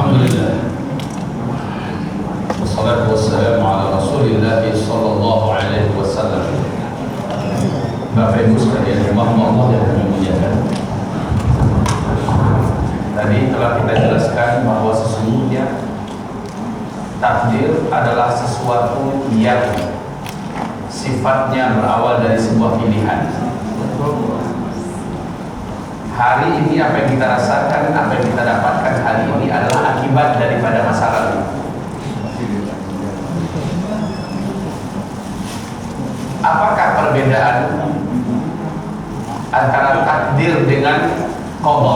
Alhamdulillah. Wassalatu wassalamu ala Rasulillah sallallahu alaihi wasallam. Bapak Ibu sekalian, Allah yang kami muliakan. Tadi telah kita jelaskan bahwa sesungguhnya takdir adalah sesuatu yang sifatnya berawal dari sebuah pilihan. Hari ini apa yang kita rasakan, apa yang kita dapatkan hari ini adalah akibat daripada masa lalu. Apakah perbedaan antara takdir dengan qada?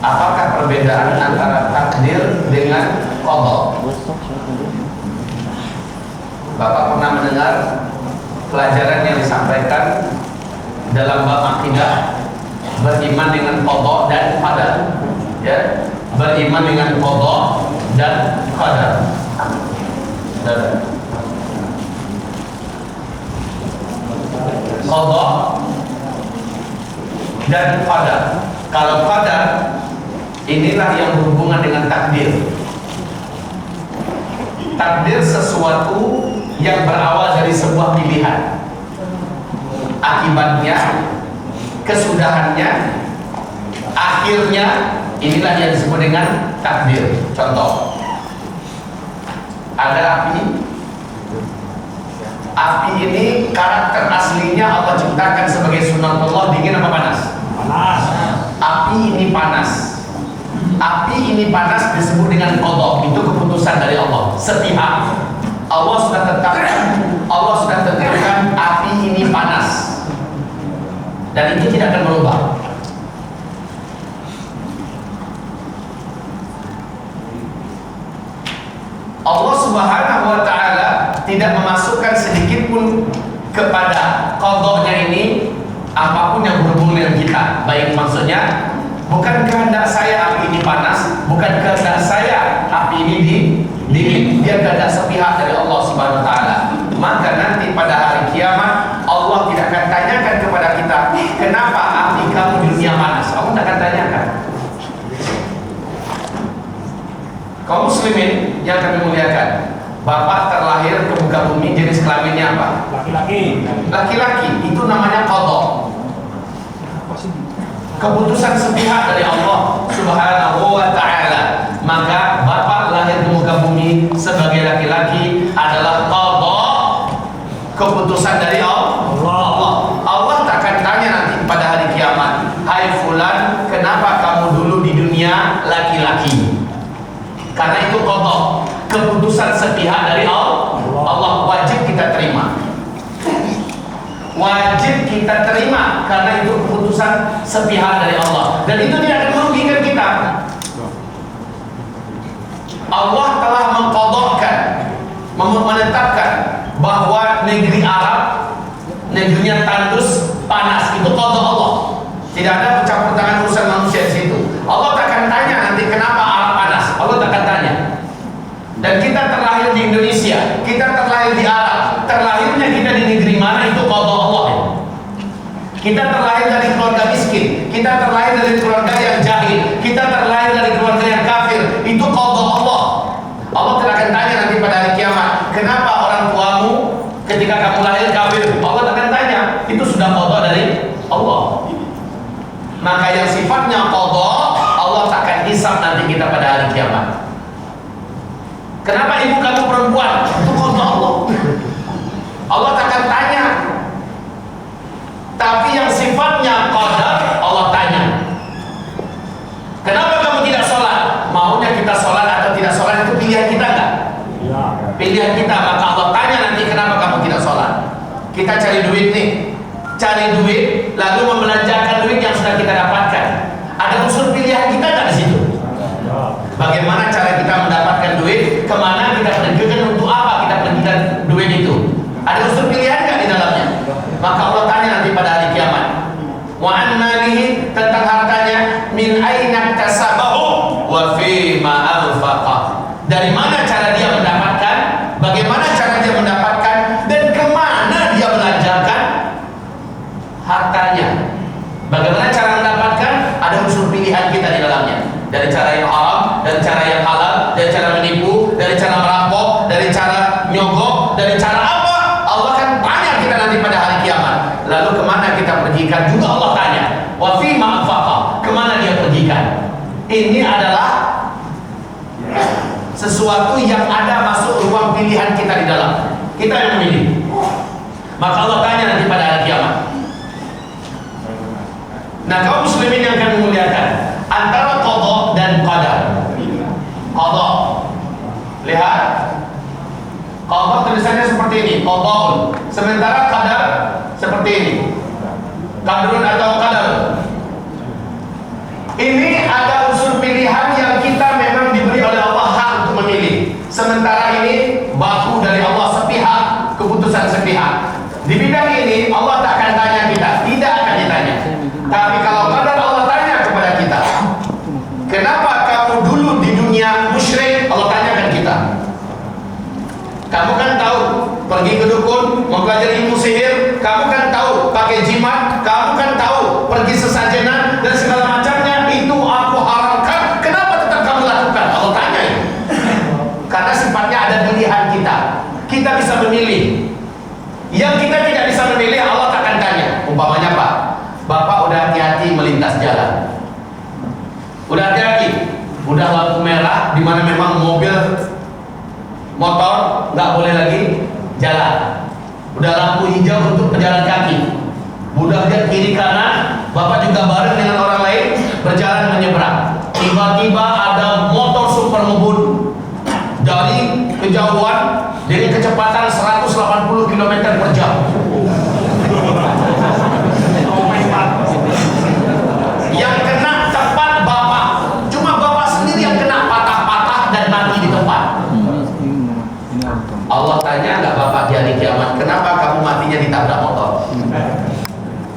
Apakah perbedaan antara takdir dengan qada? Bapak pernah mendengar pelajaran yang disampaikan dalam bab akidah, beriman dengan qada dan qadar, ya, beriman dengan qada dan qadar. Qada dan qadar. Kalau qadar, inilah yang berhubungan dengan takdir. Takdir sesuatu yang berawal dari sebuah pilihan. Akibatnya, kesudahannya, akhirnya, inilah yang disebut dengan takdir. Contoh, ada api. Api ini karakter aslinya Allah ciptakan sebagai sunatullah, dingin apa panas? Panas. Api ini panas. Api ini panas disebut dengan qada. Itu keputusan dari Allah, sepihak. Allah sudah tetapkan, Allah sudah tentukan api ini panas, dan ini tidak akan berubah. Allah Subhanahu wa ta'ala tidak memasukkan sedikit pun kepada qadanya ini apapun yang berhubungan dengan kita. Baik, maksudnya bukan kehendak saya api ini panas, bukan kehendak saya api ini dingin. Dia kehendak sepihak dari Allah Subhanahu wa ta'ala. Maka nanti pada hari kiamat Allah tidak akan tanyakan kepada kita, kenapa api kamu di dunia panas? Allah tidak akan tanyakan. Kaum muslimin yang kami muliakan, bapak terlahir ke muka bumi, jenis kelaminnya apa? Laki-laki. Laki-laki, itu namanya qada. Keputusan sepihak dari Allah Subhanahu wa ta'ala. Maka bapak lahir ke muka bumi sebagai laki-laki adalah qada, keputusan dari Allah. Allah tak akan tanya nanti pada hari kiamat, hai fulan, kenapa kamu dulu di dunia laki-laki? Karena itu qada, keputusan sepihak dari Allah. Allah wajib kita terima. Wajib kita terima karena itu keputusan sepihak dari Allah, dan itu tidak akan merugikan kita. Allah telah mengqadahkan, menetapkan bahwa negeri Arab, negerinya tandus, panas, itu qada Allah. Tidak ada campur tangan urusan manusia di situ. Allah tak akan tanya nanti kenapa Arab panas. Allah tak akan tanya. Dan kita terlahir di Indonesia, kita terlahir di Arab, terlahirnya kita di negeri mana itu qada Allah. Kita terlahir dari keluarga miskin, kita terlahir dari keluarga yang jahil, kita terlahir dari keluarga yang kafir, itu qada Allah. Allah tidak akan tanya nanti pada hari kiamat, kenapa orang tuamu ketika kamu lahir kafir? Allah tak akan tanya, itu sudah qada dari Allah. Maka yang sifatnya qada, Allah tak akan hisab nanti kita pada hari kiamat. Kenapa ibu kamu perempuan? Itu qada Allah. Allah tak akan tanya. Tapi yang sifatnya qadar, Allah tanya. Kenapa kamu tidak sholat? Maunya kita sholat atau tidak sholat itu pilihan kita enggak? Ya. Pilihan kita. Maka Allah tanya nanti kenapa kamu tidak sholat. Kita cari duit nih, cari duit lalu membelanjakan duit yang sudah kita dapatkan. Ada unsur pilihan kita enggak di situ? Bagaimana cara kita mendapatkan duit? Kemana kita pergikan? Untuk apa kita pergikan duit itu? Ada unsur pilihan enggak di dalamnya? Maka Allah tanya nanti pada hari kiamat, wa an malihi, tentang hartanya, min aina kasabahu wa fi ma anfaqa, dari mana cara dia mendapatkan, bagaimana cara dia mendapatkan, dan kemana dia belanjakan hartanya. Bagaimana cara mendapatkan? Ada unsur pilihan. pilihan kita di dalamnya. Dari cara yang haram, dari cara yang halal, dari cara menipu, dari cara merampok, dari cara nyogok, dari cara apa? Allah kan tanya kita nanti pada hari kiamat. Lalu kemana kita pergikan? Juga Allah tanya. Wa fi ma anfaqa, kemana dia pergikan? Ini adalah sesuatu yang ada masuk ruang pilihan kita di dalam. Kita yang memilih. Maka Allah tanya nanti pada hari kiamat. Nah, kaum muslimin yang kami muliakan, antara qada dan qadar. Qada, lihat, qada tulisannya seperti ini, qadaun. Sementara qadar seperti ini, qadrun atau qadar. Ini ada unsur pilihan yang kita memang diberi oleh Allah hak untuk memilih. Sementara ini baku dari Allah sepihak, keputusan sepihak. Di bidang ini Allah tak akan tanya kita, tidak akan ditanya. Tapi kalau qadar Allah tanya kepada kita, kenapa kamu dulu di dunia musyrik? Allah tanyakan kita. Kamu kan tahu pergi ke dukun, mempelajari ilmu sihir, kamu kan tahu pakai jimat, kamu kan tahu pergi sesajenan dan segala macamnya, itu aku haramkan. Kenapa tetap kamu lakukan? Allah tanya itu. Karena sifatnya ada pilihan kita. Kita bisa memilih. Yang kita tidak bisa memilih Allah tak akan tanya. Umpamanya Pak, Bapak udah hati-hati melintas jalan. Udah hati-hati. Udah lampu merah di mana memang mobil, motor nggak boleh lagi jalan. Udah lampu hijau untuk pejalan kaki. Udah lihat kiri kanan, Bapak juga bareng dengan orang lain berjalan menyeberang. Tiba-tiba ada motor super ngebut dari kejauhan dengan kecepatan 180 km per jam. Yang kena tepat Bapak. Cuma Bapak sendiri yang kena patah-patah dan mati di tempat. Allah tanya nggak Bapak di hari kiamat, kenapa kamu matinya ditabrak motor?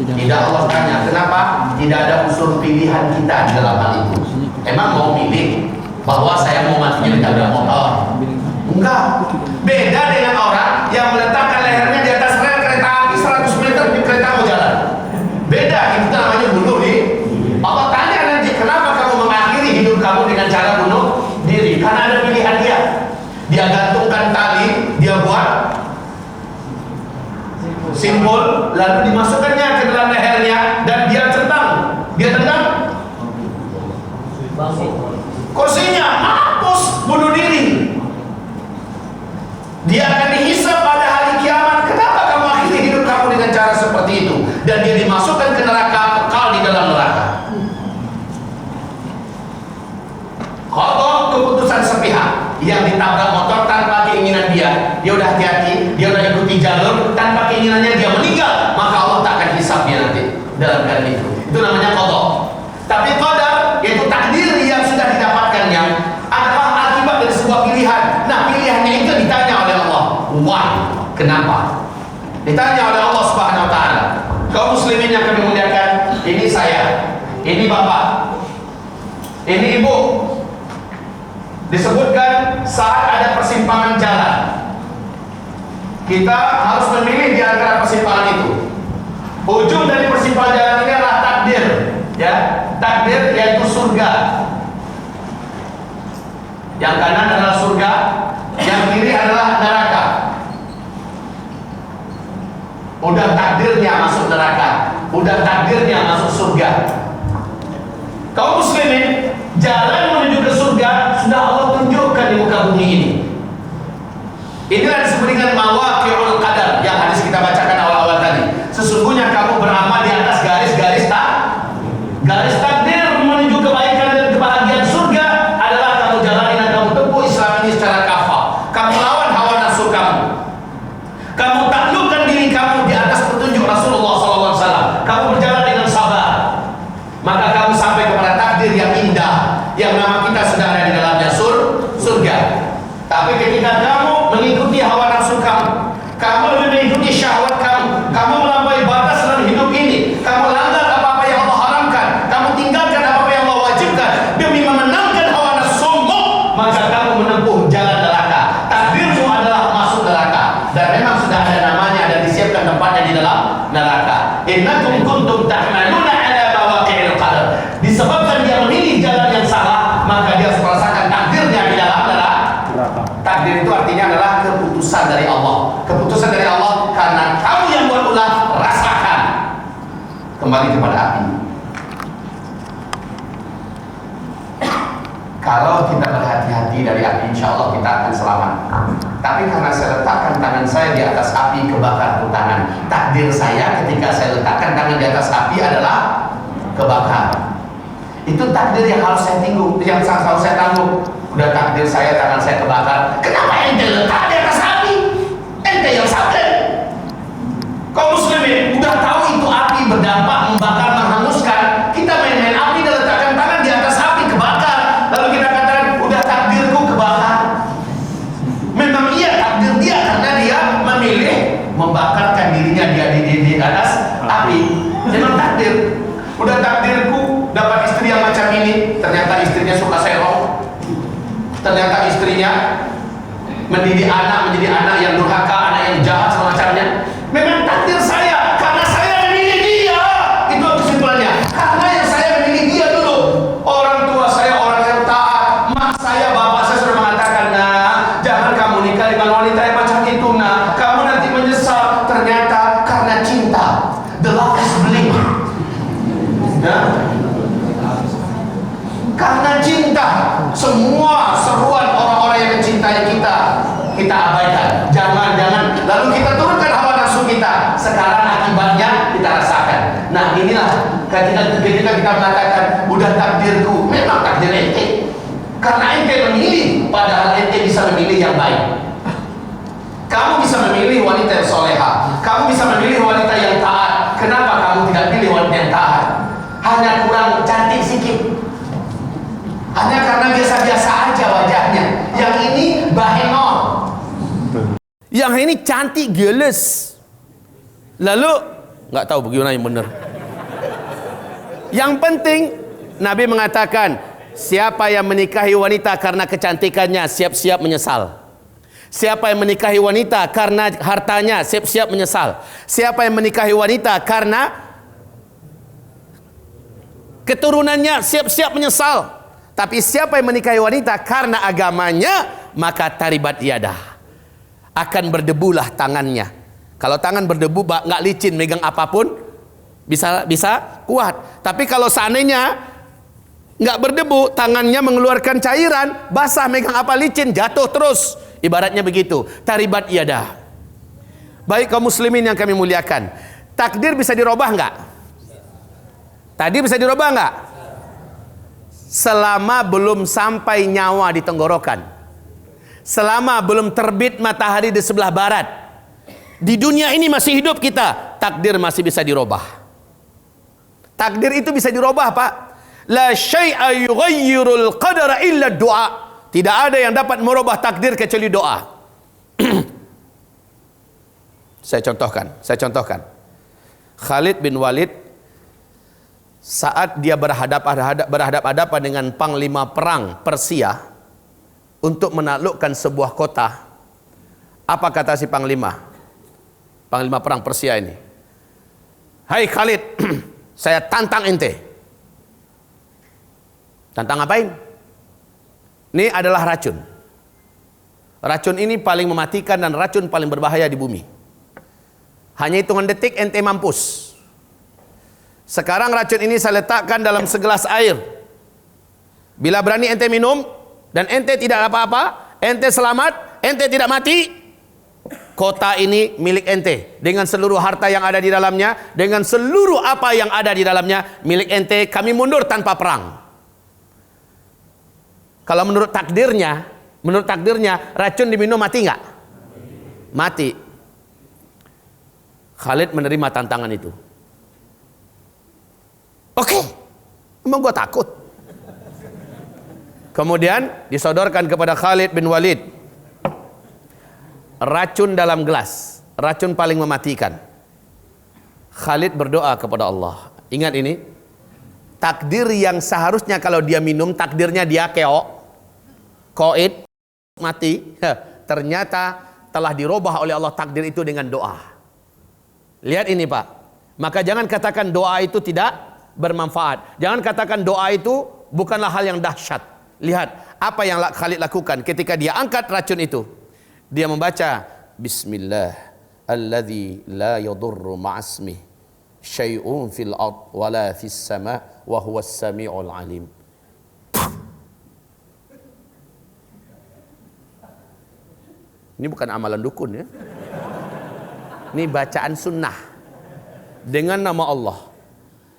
Tidak, Allah tanya, kenapa? Tidak ada unsur pilihan kita di dalam hal itu. Emang mau pilih bahwa saya mau matinya ditabrak motor? Enggak. Beda dengan orang yang meletakkan lehernya di atas rel kereta api 100 meter di kereta mau jalan. Beda, itu namanya bunuh diri. Allah tanya nanti, kenapa kamu mengakhiri hidup kamu dengan cara bunuh diri? Karena ada pilihan dia. Dia gantungkan tali, dia buat simbol, lalu dimasukkannya ke dalam lehernya dan dia tendang. Dia tendang kursinya, hapus, bunuh diri. Dia akan dihisab pada hari kiamat. Kenapa kamu akhiri hidup kamu dengan cara seperti itu? Dan dia dimasukkan ke neraka, kekal di dalam neraka. Kalau keputusan sepihak, yang ditabrak motor tanpa keinginan dia udah hati-hati, dia udah ikuti jalur tanpa keinginannya, dia meninggal, maka Allah tak akan hisab dia nanti dalam keadaan itu. Itu namanya qada. Tapi qadar, yaitu takdir yang sudah didapatkannya, adalah akibat dari sebuah pilihan. Nah, pilihannya itu ditanya oleh Allah. Why? Kenapa? Ditanya oleh Allah Subhanahu wa taala. Kaum muslimin yang kami muliakan, ini saya, ini Bapak, ini Ibu. Disebutkan saat ada persimpangan jalan, kita harus memilih di antara persimpangan itu. Ujung dari persimpangan jalan ini adalah takdir, ya. Takdir yaitu surga. Yang kanan adalah surga, yang kiri adalah neraka. Udah takdirnya masuk neraka, udah takdirnya masuk surga. Kaum muslimin, jalan menuju ke surga sudah Allah tunjukkan di muka bumi ini. Inilah disebut dengan mawaqi'ul qadar yang hadis kita bacakan awal-awal tadi. Sesungguhnya kamu beramal di atas garis-garis garis takdir menuju kebaikan dan kebahagiaan surga adalah kamu jalani dan kamu tempuh Islam ini secara kafah. Kamu lawan hawa nafsu kamu. Kamu taklukkan diri kamu di atas petunjuk Rasulullah SAW. Kamu berjalan dengan sabar. Maka kamu sampai kepada takdir yang indah, yang nama kita sedang ada di dalamnya, surga. Tapi ketika kamu mengikuti hawa nafsu kamu, kamu lebih mengikuti syahwat kamu, kamu melampaui batas dalam hidup ini, kamu langgar apa-apa yang Allah haramkan, kamu tinggalkan apa-apa yang Allah wajibkan demi memenangkan hawa nafsumu, maka kamu menempuh jalan neraka. Takdirmu adalah masuk neraka, dan memang sudah ada namanya dan disiapkan tempatnya di dalam neraka. Innakum kuntum tahmaluna ala mawaqi'il qadar. Disebabkan dia Kalau kita berhati-hati dari api, insya Allah kita akan selamat. Tapi karena saya letakkan tangan saya di atas api, kebakar tuh tangan. Takdir saya ketika saya letakkan tangan di atas api adalah kebakar. Itu takdir yang harus saya tanggung, yang harus saya tanggung. Udah takdir saya, tangan saya kebakar. Kenapa ente letak di atas api? Ente yang sabar. Kaum muslimin udah tahu itu api berdampak, membakar, menghanguskan. Kita main-main api dan letakkan tangan di atas api, kebakar. Lalu kita katakan, udah takdirku kebakar. Memang iya takdir dia, karena dia memilih membakarkan dirinya di atas api. Memang takdir. Udah takdirku dapat istri yang macam ini, ternyata istrinya suka serong. Ternyata istrinya mendidik anak menjadi anak yang durhaka, anak yang jahat semacamnya. Memang takdir saya, karena saya memilih dia. Itu kesimpulannya. Karena yang saya memilih dia dulu. Orang tua saya orang yang taat. Mak saya, bapak saya sudah mengatakan, nah, jangan kamu nikah dengan wanita yang macam itu, nah. Kamu nanti menyesal. Ternyata karena cinta. The love is blind. Nah, karena cinta, semua seruan orang-orang yang mencintai kita abaikan. Jangan. Lalu kita turunkan hawa nafsu kita. Sekarang akibatnya kita rasakan. Nah, inilah ketika kita mengatakan, udah takdirku. Memang takdir ente, karena ente memilih. Padahal ente bisa memilih yang baik. Kamu bisa memilih wanita yang soleha. Kamu bisa memilih wanita yang taat. Kenapa kamu tidak pilih wanita yang taat? Hanya kurang cantik sedikit. Hanya karena biasa-biasa aja wajahnya. Yang ini bahenol. Yang ini cantik, geles. Lalu nggak tahu bagaimana yang benar. Yang penting Nabi mengatakan, siapa yang menikahi wanita karena kecantikannya, siap-siap menyesal. Siapa yang menikahi wanita karena hartanya, siap-siap menyesal. Siapa yang menikahi wanita karena keturunannya, siap-siap menyesal. Tapi siapa yang menikahi wanita karena agamanya, maka taribat yadah, akan berdebulah tangannya. Kalau tangan berdebu nggak licin, megang apapun bisa kuat. Tapi kalau seandainya nggak berdebu, tangannya mengeluarkan cairan, basah, megang apa licin, jatuh terus. Ibaratnya begitu. Taribat yadah. Baik kaum muslimin yang kami muliakan, takdir bisa dirubah nggak? Tadi bisa dirubah nggak? Selama belum sampai nyawa di tenggorokan, selama belum terbit matahari di sebelah barat, di dunia ini masih hidup kita, takdir masih bisa dirubah. Takdir itu bisa dirubah, Pak. La syai'a yughayyirul qadara illa doa. Tidak ada yang dapat merubah takdir kecuali doa. Saya contohkan. Khalid bin Walid, saat dia berhadapan dengan panglima perang Persia untuk menaklukkan sebuah kota, apa kata si panglima perang Persia ini? Hai Khalid, saya tantang ente. Tantang apain? Ini adalah racun. Racun ini paling mematikan dan racun paling berbahaya di bumi. Hanya hitungan detik ente mampus. Sekarang racun ini saya letakkan dalam segelas air. Bila berani ente minum dan ente tidak apa-apa, ente selamat, ente tidak mati, kota ini milik ente dengan seluruh harta yang ada di dalamnya, dengan seluruh apa yang ada di dalamnya milik ente. Kami mundur tanpa perang. Kalau menurut takdirnya racun diminum mati nggak? Mati. Khalid menerima tantangan itu. Oke, emang gua takut. Kemudian disodorkan kepada Khalid bin Walid racun dalam gelas, racun paling mematikan. Khalid berdoa kepada Allah. Ingat ini, takdir yang seharusnya kalau dia minum, takdirnya dia koid, mati. Ternyata telah dirubah oleh Allah takdir itu dengan doa. Lihat ini Pak. Maka jangan katakan doa itu tidak bermanfaat. Jangan katakan doa itu bukanlah hal yang dahsyat. Lihat apa yang Khalid lakukan ketika dia angkat racun itu. Dia membaca Bismillah alladzi la yadurru ma'asmih syai'un fil ard wala fis sama wa huwas samiul alim. Ini bukan amalan dukun ya. Ini bacaan sunnah dengan nama Allah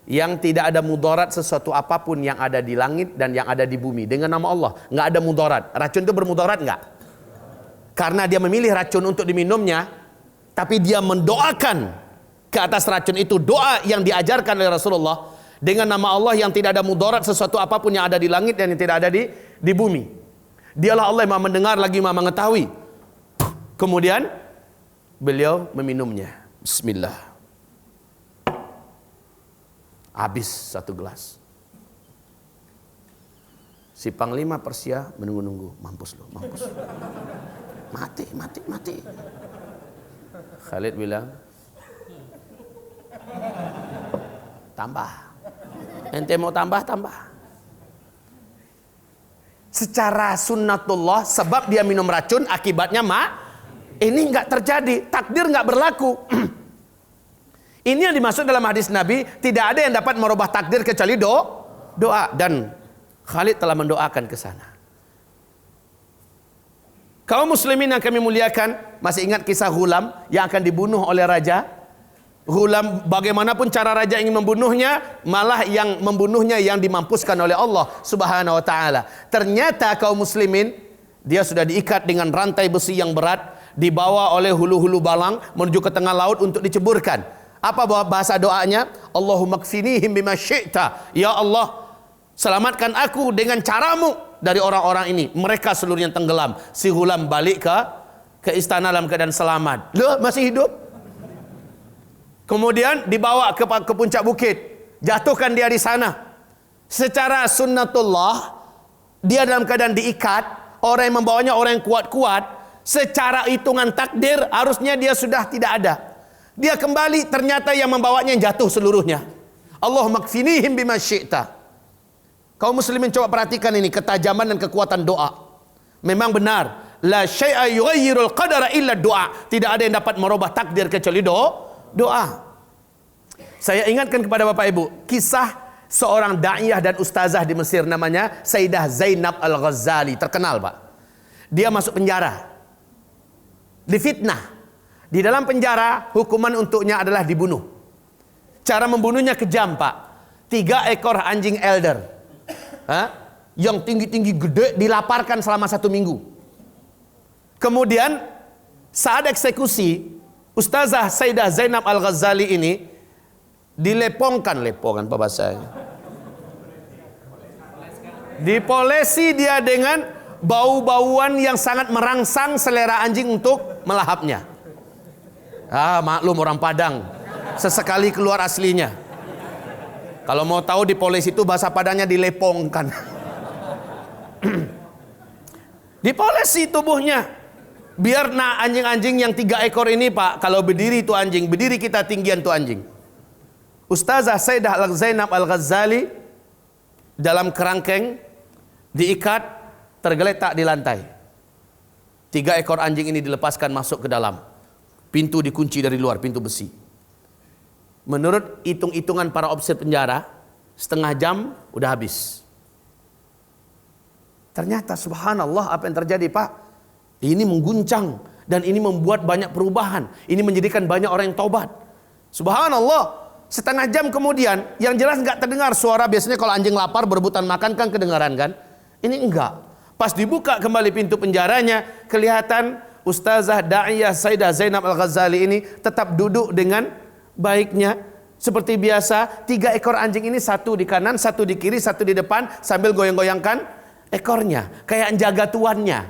yang tidak ada mudarat sesuatu apapun yang ada di langit dan yang ada di bumi. Dengan nama Allah nggak ada mudarat. Racun itu bermudarat nggak? Karena dia memilih racun untuk diminumnya, tapi dia mendoakan ke atas racun itu, doa yang diajarkan oleh Rasulullah dengan nama Allah yang tidak ada mudarat sesuatu apapun yang ada di langit dan yang tidak ada di bumi. Dialah Allah yang Maha mendengar lagi Maha mengetahui. Kemudian beliau meminumnya. Bismillah. Habis satu gelas. Si Panglima Persia menunggu-nunggu. Mampus lu, mampus. Mati. Khalid bilang, tambah. Ente mau tambah. Secara sunnatullah, sebab dia minum racun, akibatnya ini nggak terjadi, takdir nggak berlaku. Ini yang dimaksud dalam hadis Nabi, tidak ada yang dapat merubah takdir kecuali doa. Dan Khalid telah mendoakan ke sana. Kaum muslimin yang kami muliakan, masih ingat kisah Ghulam yang akan dibunuh oleh raja? Ghulam, bagaimanapun cara raja ingin membunuhnya, malah yang membunuhnya yang dimampuskan oleh Allah Subhanahu wa taala. Ternyata kaum muslimin, dia sudah diikat dengan rantai besi yang berat, dibawa oleh hulu-hulu balang menuju ke tengah laut untuk diceburkan. Apa bahasa doanya? Allahumma kfinihim bima syi'ta. Ya Allah, selamatkan aku dengan caramu dari orang-orang ini. Mereka seluruhnya tenggelam. Si Ghulam balik ke istana dalam keadaan selamat. Loh, masih hidup? Kemudian dibawa ke puncak bukit, jatuhkan dia di sana. Secara sunnatullah, dia dalam keadaan diikat. Orang yang membawanya orang yang kuat-kuat. Secara hitungan takdir harusnya dia sudah tidak ada. Dia kembali, ternyata yang membawanya yang jatuh seluruhnya. Allahumma kfinihim bima syi'ta. Kaum muslimin coba perhatikan ini ketajaman dan kekuatan doa. Memang benar, la syai'a yughayyirul qadara illa doa. Tidak ada yang dapat merubah takdir kecuali doa. Saya ingatkan kepada Bapak Ibu kisah seorang da'iyah dan ustazah di Mesir, namanya Sayyidah Zainab Al-Ghazali. Terkenal, Pak. Dia masuk penjara, difitnah. Di dalam penjara hukuman untuknya adalah dibunuh. Cara membunuhnya kejam, Pak. 3 ekor anjing elder, yang tinggi-tinggi gede, dilaparkan selama 1 minggu. Kemudian saat eksekusi, Ustazah Sayyidah Zainab Al-Ghazali ini dilepongkan apa bahasanya? Dipolesi dia dengan bau-bauan yang sangat merangsang selera anjing untuk melahapnya. Maklum orang Padang, sesekali keluar aslinya. Kalau mau tahu dipolesi itu bahasa Padangnya dilepongkan. Dipolesi tubuhnya. Biar anjing-anjing yang 3 ekor ini, Pak, kalau berdiri itu anjing, berdiri kita tinggian itu anjing. Ustazah Sayyidah Zainab Al-Ghazali dalam kerangkeng diikat, tergeletak di lantai. 3 ekor anjing ini dilepaskan masuk ke dalam. Pintu dikunci dari luar, pintu besi. Menurut hitung-hitungan para ofisir penjara, setengah jam udah habis. Ternyata subhanallah apa yang terjadi, Pak? Ini mengguncang dan ini membuat banyak perubahan. Ini menjadikan banyak orang yang taubat. Subhanallah. Setengah jam kemudian, yang jelas nggak terdengar suara. Biasanya kalau anjing lapar berebutan makan kan kedengaran kan? Ini enggak. Pas dibuka kembali pintu penjaranya, kelihatan Ustazah Da'iyah Sayyidah Zainab Al-Ghazali ini tetap duduk dengan baiknya seperti biasa. 3 ekor anjing ini, 1 di kanan, 1 di kiri, 1 di depan, sambil goyang-goyangkan ekornya kayak jaga tuannya.